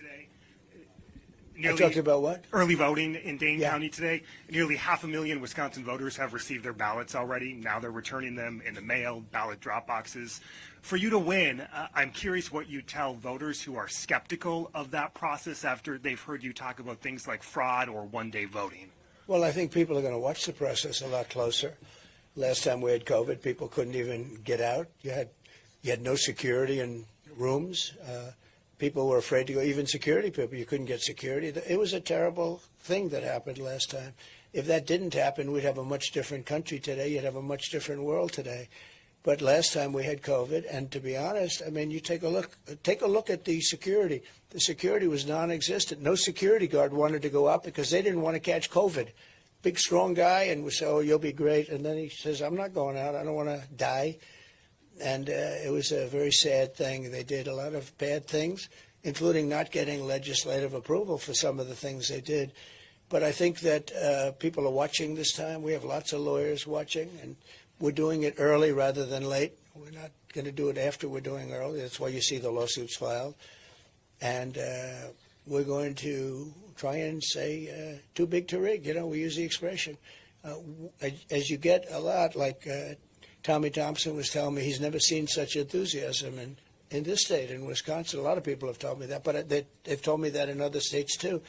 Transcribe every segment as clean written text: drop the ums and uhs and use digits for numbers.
today. I talked about what? Early voting in Dane Yeah. County today. Nearly 500,000 Wisconsin voters have received their ballots already. Now they're returning them in the mail, ballot drop boxes. For you to win, I'm curious what you tell voters who are skeptical of that process after they've heard you talk about things like fraud or one-day voting. Well, I think people are going to watch the process a lot closer. Last time we had COVID, people couldn't even get out. You had no security in rooms. People were afraid to go, even security people. You couldn't get security. It was a terrible thing that happened last time. If that didn't happen, we'd have a much different country today. You'd have a much different world today. But last time we had COVID, and to be honest, I mean, you take a look at the security. The security was non-existent. No security guard wanted to go out because they didn't want to catch COVID. Big, strong guy, and we say, oh, you'll be great. And then he says, I'm not going out. I don't want to die. And it was a very sad thing. They did a lot of bad things, including not getting legislative approval for some of the things they did. But I think that people are watching this time. We have lots of lawyers watching, and we're doing it early rather than late. We're not going to do it after we're doing it early. That's why you see the lawsuits filed. And we're going to try and say too big to rig. You know, we use the expression. As you get a lot, like Tommy Thompson was telling me, he's never seen such enthusiasm in this state, in Wisconsin. A lot of people have told me that, but they've told me that in other states too.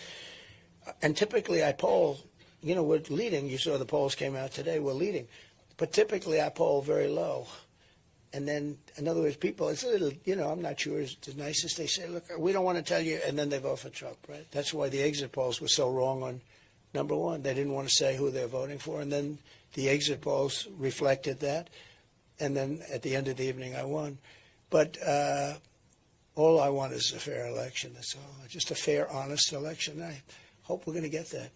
And typically I poll, you know, we're leading. You saw the polls came out today. We're leading. But typically I poll very low. And then, in other words, people, it's a little, you know, I'm not sure it's the nicest. They say, look, we don't want to tell you, and then they vote for Trump, right? That's why the exit polls were so wrong on number one. They didn't want to say who they're voting for, and then the exit polls reflected that. And then at the end of the evening, I won. But all I want is a fair election, that's all. Just a fair, honest election. I hope we're going to get that.